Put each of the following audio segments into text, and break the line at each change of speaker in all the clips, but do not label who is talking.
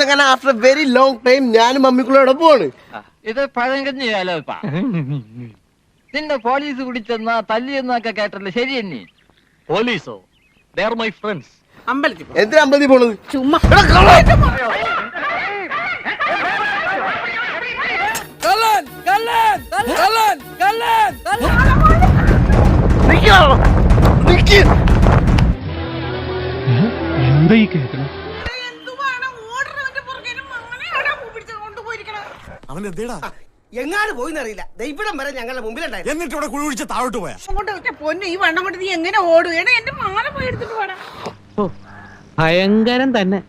അങ്ങനെ after very long time ഞാനും മമ്മിക്കുള്ളോടെ പോവാണ്.
ഇത് പഴങ്കഞ്ഞിയാലോ നിന്റെ പോലീസ് പിടിച്ചെന്നാ തല്ലിയെന്നൊക്കെ കേട്ടല്ലേ? ശരി തന്നെ.
പോലീസോ? They are my friends.
എന്തിനാ അമ്പലത്തിൽ പോണത്?
ചുമ്മാ
എന്താ ഈ കേൾക്കണം?
അവൻ എന്തേടാ
എങ്ങാട് പോയിന്നറിയില്ല. ഇവിടം വരെ ഞങ്ങളുടെ മുമ്പിലുണ്ടായിരുന്നു.
എന്നിട്ട് ഇവിടെ കുഴി കുഴിച്ച് താഴോട്ട് പോയാ
പൊന്നു ഈ വണ്ണം കൊണ്ട് നീ എങ്ങനെ ഓടും? എടാ എന്റെ മാല പോയി എടുത്തിട്ട് പോടാ.
ഭയങ്കരം തന്നെ.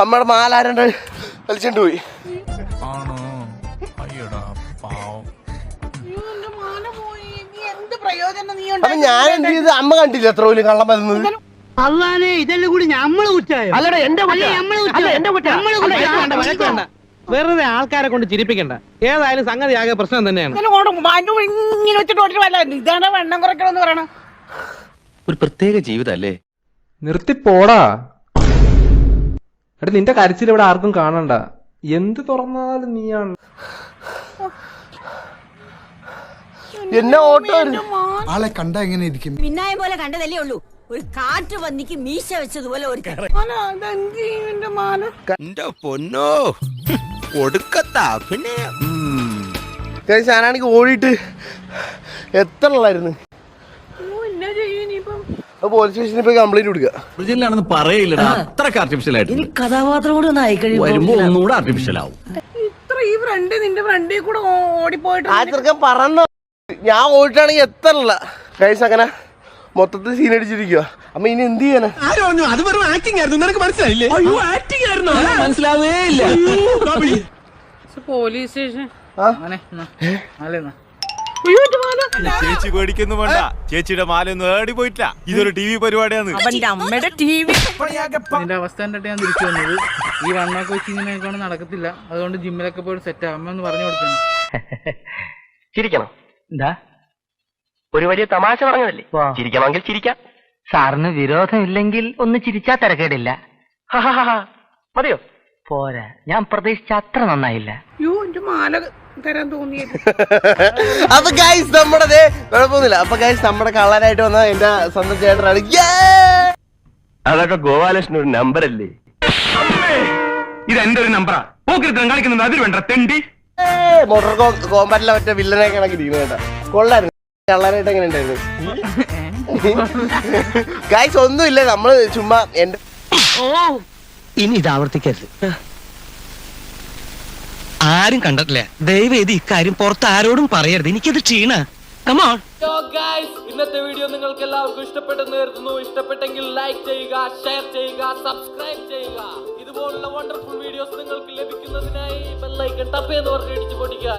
അമ്മയുടെ മാലാരണ്ട് വലിച്ചോണ്ട് പോയി.
ആണോ? അയ്യടാ പാവം.
അയ്യോ, എന്റെ മാല പോയി. നീ എന്ത് പ്രയോജനം നീ
അപ്പൊ ഞാൻ എന്ത് ചെയ്ത്? അമ്മ കണ്ടില്ല എത്ര പോലും കള്ളം വരുന്നത്.
അള്ളാനെ ഇതെല്ലാം കൂടി ഞമ്മള് കുറ്റായോ?
അല്ലടാ എന്റെ
വെറുതെ ആൾക്കാരെ കൊണ്ട് ചിരിപ്പിക്കണ്ട. ഏതായാലും സംഗതി ആകെ പ്രശ്നം തന്നെയാണ്.
ഇങ്ങനെ വെച്ചിട്ട് ഓടില്ല. ഇതാണ് വണ്ണം കുറയ്ക്കണമെന്ന് പറയണം.
ഒരു പ്രത്യേക ജീവിതല്ലേ?
നിർത്തിപ്പോടാ. എടാ നിന്റെ കരച്ചിൽ ഇവിടെ ആർക്കും കാണണ്ട. എന്ത് തുറന്നാലും നീയാണ്.
എന്നെ ഓട്ടോ
ആളെ കണ്ട എങ്ങനെ ഇരിക്കും?
മിന്നായം പോലെ കണ്ടതല്ലേ ഉള്ളൂ. ഒരു കാറ്റ് വന്നിക്ക് മീശ വെച്ചതുപോലെ ഒരു
പൊന്നോ കൊടുക്കത്താ. പിന്നെ
ഞാനാണെങ്കിൽ ഓടിയിട്ട് എത്ര ഉള്ളായിരുന്നു. പോലീസ് സ്റ്റേഷനിൽ പോയി കംപ്ലൈന്റ് കൊടുക്കുക.
ഒറിജിനലാണെന്ന് പറയില്ലടാ. അത്രക്ക് ആർട്ടിഫിഷ്യൽ ആയിട്ട്
കഥാപാത്രം കൂടെ ഒന്ന് ആയിക്കഴിയുമ്പോ
വരുമ്പോ ഒന്നുകൂടെ ആർട്ടിഫിഷ്യൽ ആവും.
ഇത്ര ഈ ഫ്രണ്ട് നിന്റെ ഫ്രണ്ടിൽ കൂടെ ഓടിപ്പോയിട്ട്
ആ ചെറുക്കൻ പറന്നോ. ഞാൻ ഓടിട്ടാണെങ്കിൽ എത്ര ഉള്ള കൈസ് അങ്ങനെ മൊത്തത്തിൽ സീൻ അടിച്ചിരിക്കുക. അമ്മ ഇനി എന്ത് ചെയ്യാനാ?
അത് വെറും ആക്ടിംഗ് ആയിരുന്നു. നിനക്ക് മനസ്സിലായില്ലേ?
ആക്ടിംഗ് ആയിരുന്നു. മനസ്സിലാവേ ഇല്ല.
പോലീസ് സ്റ്റേഷൻ
ചേച്ചി പേടിക്കൊന്നും വേണ്ട. ചേച്ചിയുടെ മാലൊന്നും ഏടി പോയിട്ടില്ല. ഇതൊരു TV പരിപാടിയാണ്.
അവന്റെ അമ്മയുടെ TV.
നിന്റെ അവസ്ഥ കണ്ടിട്ട് ഞാൻ തിരിച്ചു വന്നത്. ഈ വണ്ണൊക്കെ വെച്ച് ഇങ്ങനെ നടക്കത്തില്ല. അതുകൊണ്ട് ജിമ്മിലൊക്കെ പോയി സെറ്റ് ആവാൻ ഒന്ന് പറഞ്ഞു കൊടുക്കണം.
ചിരിക്കണം. എന്താ ഒരു വലിയ തമാശ പറഞ്ഞതല്ലേ? ചിരിക്കണമെങ്കിൽ ചിരിക്കാം.
സാറിന് വിരോധമില്ലെങ്കിൽ ഒന്ന് ചിരിച്ചാ തിരക്കേടില്ല.
മതിയോ?
പോരാ, ഞാൻ പ്രതീക്ഷിച്ച അത്ര നന്നായില്ല.
അയ്യോ എന്റെ മാല തരാൻ തോന്നിയത്.
അപ്പൊ ഗൈസ് നമ്മുടെ കുഴപ്പമൊന്നുമില്ല. അപ്പൊ ഗൈസ് നമ്മുടെ കള്ളനായിട്ട് വന്ന എന്റെ സ്വന്തം ചേട്ടനാണ്.
അതൊക്കെ ഗോപാലകൃഷ്ണൻ ഒരു നമ്പർ അല്ലേ? ഇത് എന്റെ ഒരു നമ്പറാ. പോക്കിരുത്തം കളിക്കുന്നത് അതിൽ വേണ്ട തെണ്ടി.
മോട്ടോർ കോമ്പാറ്റിലെ മറ്റേ വില്ലനെ കണക്കിരിക്കുന്നു കേട്ടോ. കൊള്ളായിരുന്നു. കള്ളനായിട്ട് എങ്ങനെ ഉണ്ടായിരുന്നു ഗൈസ്? ഒന്നുമില്ല, നമ്മള് ചുമ്മാ എന്റെ
ഇനി ഇത് ആവർത്തിക്കരുത്. ആരും കണ്ടിട്ടില്ല. ദയവേദി ഇക്കാര്യം പുറത്ത് ആരോടും പറയരുത്. എനിക്കത് ക്ഷീണ. കമോൺ.
ഇന്നത്തെ വീഡിയോ നിങ്ങൾക്ക് എല്ലാവർക്കും ഇഷ്ടപ്പെട്ടെന്ന് കരുതുന്നു. ഇഷ്ടപ്പെട്ടെങ്കിൽ ലൈക്ക് ചെയ്യുക, ഷെയർ ചെയ്യുക, സബ്സ്ക്രൈബ് ചെയ്യുക. ഇതുപോലുള്ള വണ്ടർഫുൾ വീഡിയോസ് നിങ്ങൾക്ക് ലഭിക്കുന്നതിനായി ബെൽ ഐക്കൺ ടപ്പ് എന്ന് പറഞ്ഞ് ഇടിച്ചു പൊടിക്കുക.